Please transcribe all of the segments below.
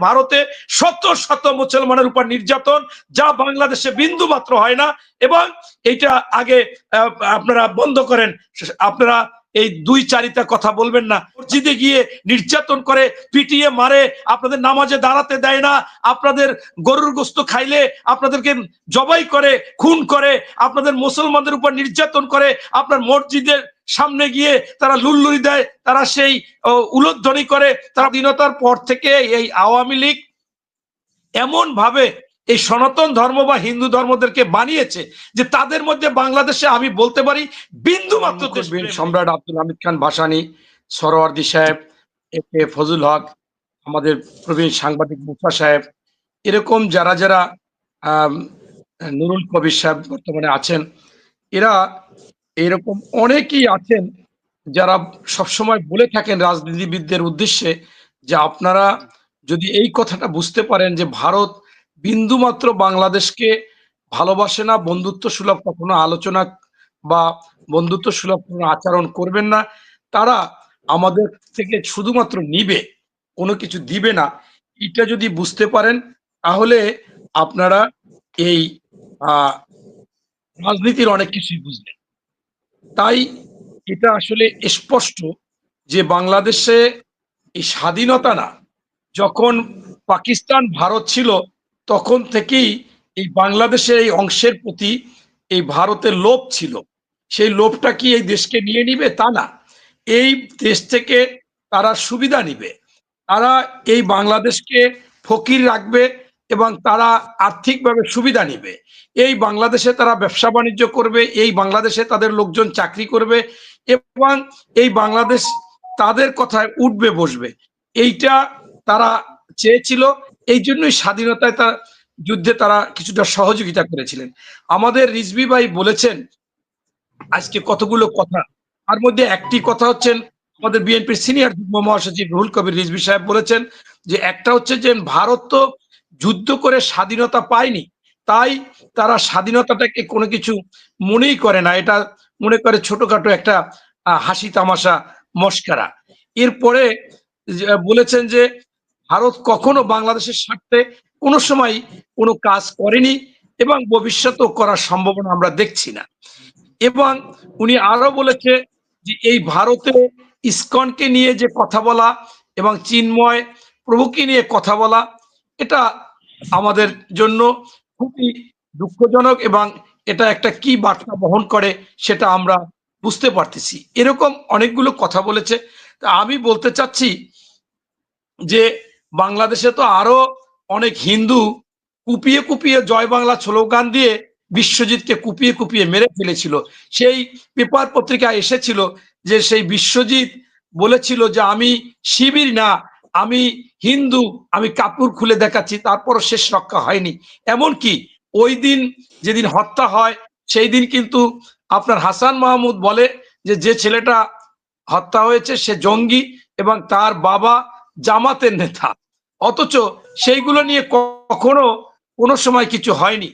ভারতে শত শত মুসলমানের উপর নির্যাতন, যা বাংলাদেশে বিন্দু মাত্র হয় না। এবং এইটা আগে আপনারা বন্ধ করেন, আপনারা এই দুই চারিতা কথা বলবেন না। মসজিদে গিয়ে নির্যাতন করে, পিটিয়ে মারে, আপনাদের নামাজে দাঁড়াতে দেয় না, আপনাদের গরুর গোস্ত খাইলে আপনাদেরকে জবাই করে, খুন করে, আপনাদের মুসলমানদের উপর নির্যাতন করে, আপনার মসজিদের সামনে গিয়ে তারা লুল্লুরি দেয়, তারা সেই উলুধ্বনি করে। তারা স্বাধীনতার পর থেকে এই আওয়ামী লীগ এমন ভাবে এই সনাতন ধর্ম বা হিন্দু ধর্মদেরকে বানিয়েছে যে তাদের মধ্যে বাংলাদেশে আমি বলতে পারি বিন্দু মাত্র সম্রাট আব্দুল হামিদ খান ভাসানী, সরওয়ার্দী সাহেব, একে ফজল হক, আমাদের প্রবীণ সাংবাদিক মুসা সাহেব, এরকম যারা যারা নুরুল কবির সাহেব বর্তমানে আছেন, এরা এরকম অনেকেই আছেন যারা সবসময় বলে থাকেন রাজনীতিবিদদের উদ্দেশ্যে যে আপনারা যদি এই কথাটা বুঝতে পারেন যে ভারত বিন্দুমাত্র বাংলাদেশকে ভালোবাসে না, বন্ধুত্ব সুলভ কখনো আলোচনা বা বন্ধুত্ব সুলভ কোনো আচরণ করবেন না, তারা আমাদের থেকে শুধুমাত্র নিবে, কোনো কিছু দিবে না, এটা যদি বুঝতে পারেন তাহলে আপনারা এই রাজনীতির অনেক কিছুই বুঝবেন। তাই এটা আসলে স্পষ্ট যে বাংলাদেশে এই স্বাধীনতা না, যখন পাকিস্তান ভারত ছিল তখন থেকেই এই বাংলাদেশের এই অংশের প্রতি এই ভারতের লোভ ছিল। সেই লোভটা কি এই দেশকে নিয়ে নিবে? তা না, এই দেশ থেকে তারা সুবিধা নিবে, তারা এই বাংলাদেশকে ফকির রাখবে এবং তারা আর্থিকভাবে সুবিধা নিবে। এই বাংলাদেশে তারা ব্যবসা বাণিজ্য করবে, এই বাংলাদেশে তাদের লোকজন চাকরি করবে এবং এই বাংলাদেশ তাদের কথায় উঠবে বসবে। এইটা তারা চেয়েছিল, এই জন্যই স্বাধীনতায় তার যুদ্ধে তারা কিছুটা সহযোগিতা করেছিলেন। আমাদের রিজভী ভাই বলেছেন আজকে কতগুলো কথা, তার মধ্যে একটি কথা হচ্ছেন আমাদের বিএনপির সিনিয়র যুগ্ম মহাসচিব রুহুল কবির রিজভী সাহেব বলেছেন যে একটা হচ্ছে যে ভারত তো যুদ্ধ করে স্বাধীনতা পায়নি, তাই তারা স্বাধীনতাটাকে কোনো কিছু মনেই করে না, এটা মনে করে ছোটখাটো একটা হাসি তামাশা মস্কারা। এরপরে বলেছেন যে ভারত কখনো বাংলাদেশের স্বার্থে কোনো সময় কোনো কাজ করেনি এবং ভবিষ্যতেও করার সম্ভাবনা আমরা দেখছি না। এবং উনি আরো বলেছে যে এই ভারতে ইসকনকে নিয়ে যে কথা বলা এবং চিন্ময় প্রভুকে নিয়ে কথা বলা, এটা আমাদের জন্য খুবই দুঃখজনক এবং এটা একটা কি বার্তা বহন করে সেটা আমরা বুঝতে পারতেছি। এরকম অনেকগুলো কথা বলেছে। তা আমি বলতে চাচ্ছি যে বাংলাদেশে তো আরো অনেক হিন্দু কুপিয়ে কুপিয়ে জয় বাংলা স্লোগান দিয়ে বিশ্বজিৎকে কুপিয়ে কুপিয়ে মেরে ফেলেছিল। সেই পেপার পত্রিকায় এসেছিল যে সেই বিশ্বজিৎ বলেছিল যে আমি শিবির না, আমি হিন্দু, আমি কাপড় খুলে দেখাচ্ছি, তারপরও শেষ রক্ষা হয়নি। এমনকি ওই দিন যেদিন হত্যা হয় সেই দিন কিন্তু আপনার হাসান মাহমুদ বলে যে যে ছেলেটা হত্যা হয়েছে সে জঙ্গি এবং তার বাবা জামাতের নেতা, অথচ সেইগুলো নিয়ে কখনো কোনো সময় কিছু হয়নি।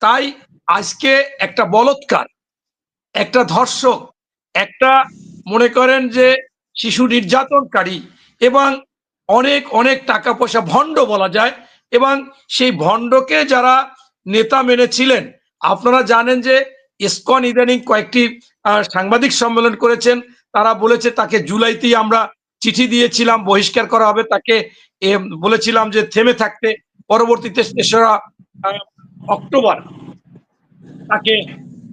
তাই আজকে একটা বলৎকার, একটা ধর্ষক, একটা মনে করেন যে শিশু নির্যাতনকারী এবং অনেক অনেক টাকা পয়সা ভণ্ড বলা যায়, এবং সেই ভণ্ডকে যারা নেতা মেনেছিলেন, আপনারা জানেন যে ইসকন ইদানিং কয়েকটি সাংবাদিক সম্মেলন করেছেন, তারা বলেছে তাকে জুলাইতেই আমরা চিঠি দিয়েছিলাম বহিষ্কার করা হবে, তাকে বলেছিলাম যে থেমে থাকতে, পরবর্তীতে ৩রা অক্টোবর তাকে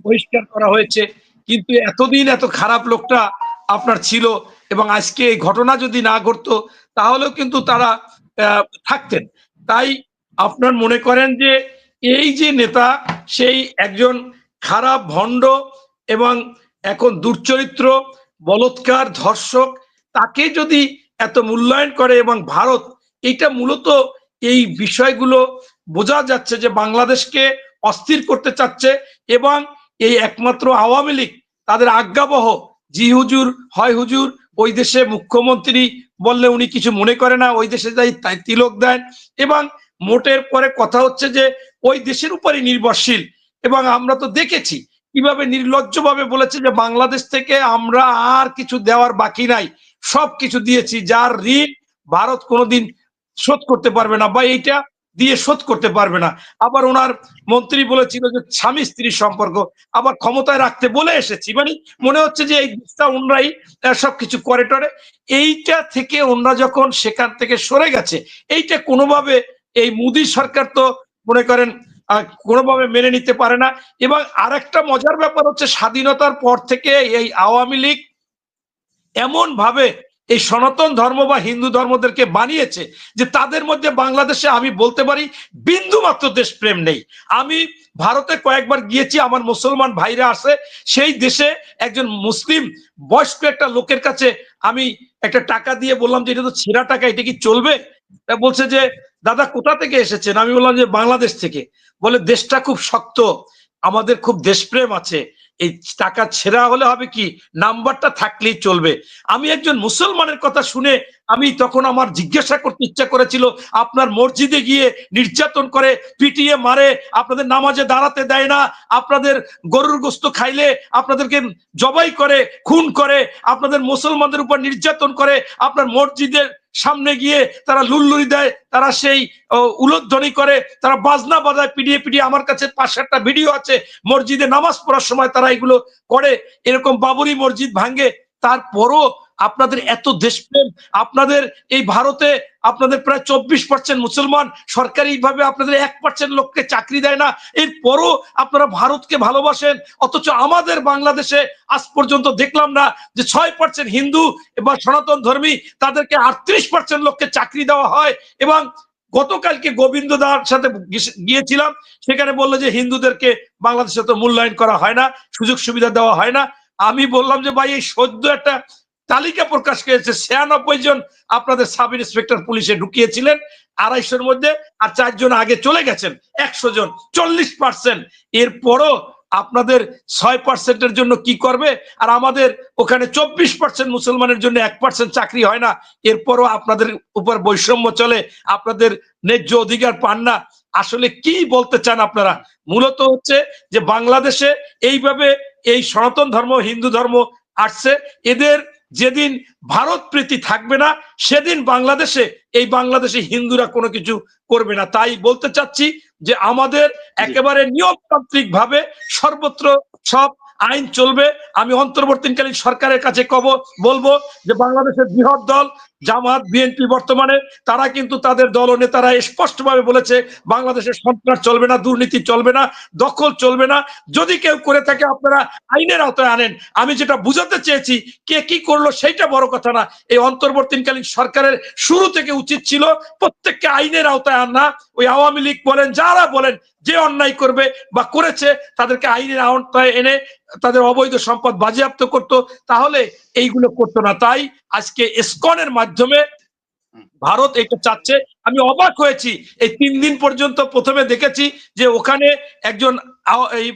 বহিষ্কার করা হয়েছে। কিন্তু এতদিন এত খারাপ লোকটা আপনার ছিল এবং আজকে এই ঘটনা যদি না ঘটতো তাহলেও কিন্তু তারা থাকতেন। তাই আপনার মনে করেন যে এই যে নেতা সেই একজন খারাপ ভণ্ড এবং এখন দুর্চরিত্র বলৎকার ধর্ষক, তাকে যদি এত মূল্যায়ন করে এবং ভারত এইটা মূলত এই বিষয়গুলো বোঝা যাচ্ছে যে বাংলাদেশকে অস্থির করতে চাচ্ছে এবং এই একমাত্র আওয়ামী লীগ তাদের আজ্ঞাবহ জি হুজুর হয় হুজুর, ওই দেশে মুখ্যমন্ত্রী বললে উনি কিছু মনে করে না, ওই দেশে যাই তাই তিলক দেন এবং মোটের পরে কথা হচ্ছে যে ওই দেশের উপরই নির্ভরশীল। এবং আমরা তো দেখেছি কিভাবে নির্লজ্জভাবে বলেছে যে বাংলাদেশ থেকে আমরা আর কিছু দেওয়ার বাকি নাই, সব কিছু দিয়েছি, যার ঋণ ভারত কোনোদিন শোধ করতে পারবে না বা এইটা দিয়ে শোধ করতে পারবে না। আবার ওনার মন্ত্রী বলেছিল যে স্বামী স্ত্রীর সম্পর্ক, আবার ক্ষমতায় রাখতে বলে এসেছি, মানে মনে হচ্ছে যে এই দেশটা ওনরাই সবকিছু করে টরে। এইটা থেকে ওনরা যখন সেখান থেকে সরে গেছে, এইটা কোনোভাবে এই মোদী সরকার তো মনে করেন কোনোভাবে মেনে নিতে পারে না। এবং আরেকটা মজার ব্যাপার হচ্ছে, স্বাধীনতার পর থেকে এই আওয়ামী লীগ এমন ভাবে এই সনাতন ধর্ম বা হিন্দু ধর্মদেরকে বানিয়েছে যে তাদের মধ্যে বাংলাদেশে আমি বলতে পারি বিন্দু মাত্র দেশপ্রেম নেই। আমি ভারতে কয়েকবার গিয়েছি, আমার মুসলমান ভাইরা আছে সেই দেশে, একজন মুসলিম বয়স্ক একটা লোকের কাছে আমি একটা টাকা দিয়ে বললাম যে এটা তো ছেঁড়া টাকা, এটা কি চলবে? বলছে যে দাদা কোথা থেকে এসেছেন? আমি বললাম যে বাংলাদেশ থেকে। বলে দেশটা খুব শক্ত, আমাদের খুব দেশপ্রেম আছে, এই টাকা ছেঁড়া হলে হবে কি, নাম্বারটা থাকলেই চলবে। আমি একজন মুসলমানের কথা শুনে আমি তখন আমার জিজ্ঞাসা করতে ইচ্ছা করেছিল, আপনার মসজিদে গিয়ে নির্যাতন করে, পিটিয়ে মারে, আপনাদের নামাজে দাঁড়াতে দেয় না, আপনাদের গরুর গোস্ত খাইলে আপনাদেরকে জবাই করে, খুন করে, আপনাদের মুসলমানদের উপর নির্যাতন করে, আপনার মসজিদের সামনে গিয়ে তারা লুল্লুরি দেয়, তারা সেই উলুধ্বনি করে, তারা বাজনা বাজায় পিটিয়ে পিটিয়ে। আমার কাছে 5-7টা ভিডিও আছে, মসজিদে নামাজ পড়ার সময় তারা এগুলো করে, এরকম বাবরি মসজিদ ভাঙ্গে। তারপরও আপনাদের এত দেশপ্রেম, আপনাদের এই ভারতে আপনাদের প্রায় 24% মুসলমান, সরকারি ভাবে আপনাদের 1% লোককে চাকরি দেয় না, এরপরও আপনারা ভারতকে ভালোবাসেন। অথচ আমাদের বাংলাদেশে আজ পর্যন্ত দেখলাম না যে 6% হিন্দু বা সনাতন ধর্মী, তাদেরকে 38% লোককে চাকরি দেওয়া হয়। এবং গতকালকে গোবিন্দ দার সাথে গিয়েছিলাম, সেখানে বললো যে হিন্দুদেরকে বাংলাদেশে তো মূল্যায়ন করা হয় না, সুযোগ সুবিধা দেওয়া হয় না। আমি বললাম যে ভাই, এই সদ্য একটা তালিকা প্রকাশ করেছে, 96 জন আপনাদের সাব ইন্সপেক্টর পুলিশে ঢুকিয়েছিলেন 250-র মধ্যে, আর 4 জন আগে চলে গেছেন, 100 জন, 40%। এরপরও আপনাদের 6%-এর জন্য কি করবে? আর আমাদের ওখানে 24% মুসলমানের জন্য 1% চাকরি হয় না, এরপরও আপনাদের উপর বৈষম্য চলে, আপনাদের ন্যায্য অধিকার পান না। আসলে কি বলতে চান আপনারা? মূলত হচ্ছে যে বাংলাদেশে এইভাবে এই সনাতন ধর্ম, হিন্দু ধর্ম আসছে, এদের যেদিন ভারত প্রীতি থাকবে না, সেদিন বাংলাদেশে হিন্দুরা কোনো কিছু করবে না। তাই বলতে চাচ্ছি যে আমাদের একেবারে নিয়মতান্ত্রিক ভাবে সর্বত্র সব আইন চলবে। আমি অন্তর্বর্তীকালীন সরকারের কাছে বলবো যে বাংলাদেশের বৃহৎ দল জামাত, বিএনপি বর্তমানে, তারা কিন্তু তাদের দল ও নেতারা স্পষ্টভাবে বলেছে বাংলাদেশের সন্ত্রাস চলবে না, দুর্নীতি চলবে না, দখল চলবে না। যদি কেউ করে থাকে আপনারা আইনের আওতায় আনেন। আমি যেটা বুঝাতে চেয়েছি, কে কি করলো সেইটা বড় কথা না। এই অন্তর্বর্তীকালীন সরকারের শুরু থেকে উচিত ছিল প্রত্যেককে আইনের আওতায় আনা। ওই আওয়ামী লীগ বলেন, যারা বলেন, যে অন্যায় করবে বা করেছে তাদেরকে আইনের আওতায় এনে তাদের অবৈধ সম্পদ বাজেয়াপ্ত করতো, তাহলে এইগুলো করতো না। তাই আজকে ইসকনের মাধ্যমে ভারত এটা চাচ্ছে। আমি অবাক হয়েছি, এই 3 দিন পর্যন্ত প্রথমে দেখেছি যে ওখানে একজন এই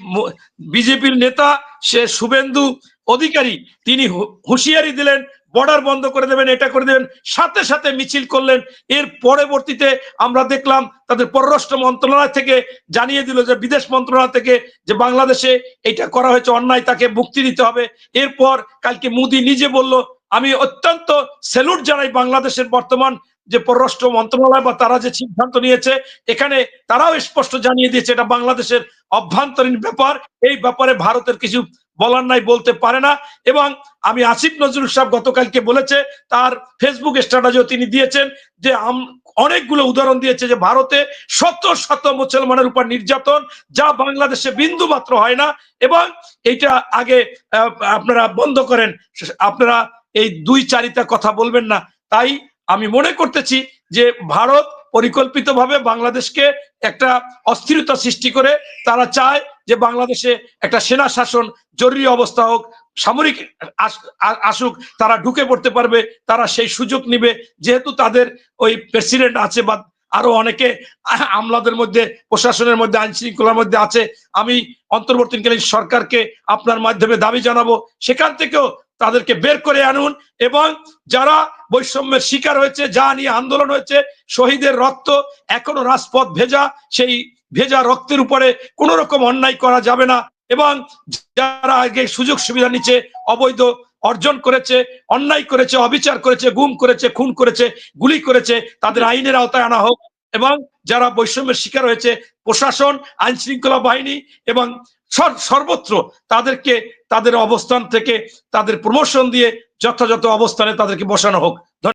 বিজেপির নেতা, সে শুভেন্দু অধিকারী, তিনি হুঁশিয়ারি দিলেন বর্ডার বন্ধ করে দেবেন, এটা করে দেবেন, সাথে সাথে মিছিল করলেন। এর পরবর্তীতে আমরা দেখলাম তাদের পররাষ্ট্র মন্ত্রণালয় থেকে জানিয়ে দিল যে বিদেশ মন্ত্রণালয় থেকে যে বাংলাদেশে এটা করা হয়েছে অন্যায়, তাকে মুক্তি দিতে হবে। এরপর কালকে মোদি নিজে বলল, আমি অত্যন্ত স্যালুট জানাই বাংলাদেশের বর্তমান যে পররাষ্ট্র মন্ত্রণালয় বা তারা যে সিদ্ধান্ত নিয়েছে, এখানে তারাও স্পষ্ট জানিয়ে দিয়েছে এটা বাংলাদেশের অভ্যন্তরীণ ব্যাপার, এই ব্যাপারে ভারতের কিছু বলার নাই, বলতে পারে না। এবং আমি আসিফ নজরুল সাহেব গতকালকে বলেছে, তার ফেসবুক স্ট্যাটাসেও তিনি দিয়েছেন যে অনেকগুলো উদাহরণ দিয়েছে যে ভারতে শত শত মুসলমানের উপর নির্যাতন, যা বাংলাদেশে বিন্দু মাত্র হয় না। এবং এইটা আগে আপনারা বন্ধ করেন, আপনারা এই 2-4টা কথা বলবেন না। তাই আমি মনে করতেছি যে ভারত পরিকল্পিতভাবে বাংলাদেশকে একটা অস্থিরতা সৃষ্টি করে তারা চায় যে বাংলাদেশে একটা সেনা শাসন, জরুরি অবস্থা হোক, সামরিক আসুক, তারা ঢুকে পড়তে পারবে, তারা সেই সুযোগ নিবে। যেহেতু তাদের ওই প্রেসিডেন্ট আছে বা আরো অনেকে আমলাদের মধ্যে, প্রশাসনের মধ্যে, আইন শৃঙ্খলার মধ্যে আছে, আমি অন্তর্বর্তীকালীন সরকারকে আপনার মাধ্যমে দাবি জানাবো সেখান থেকেও তাদেরকে বের করে আনুন। এবং যারা বৈষম্যের শিকার হয়েছে, যা নিয়ে আন্দোলন হয়েছে, শহীদের রক্ত এখনো রাজপথ ভেজা, সেই ভেজা রক্তের উপরে কোন রকম অন্যায় করা যাবে না। এবং যারা আগে সুযোগ সুবিধা নিচ্ছে, অবৈধ অর্জন করেছে, অন্যায় করেছে, অবিচার করেছে, গুম করেছে, খুন করেছে, গুলি করেছে, তাদের আইনের আওতায় আনা হোক। এবং যারা বৈষম্যের শিকার হয়েছে, প্রশাসন, আইন শৃঙ্খলা বাহিনী এবং সর্বত্র তাদেরকে তাদের অবস্থান থেকে তাদের প্রমোশন দিয়ে যথাযথ অবস্থানে তাদেরকে বসানো হোক।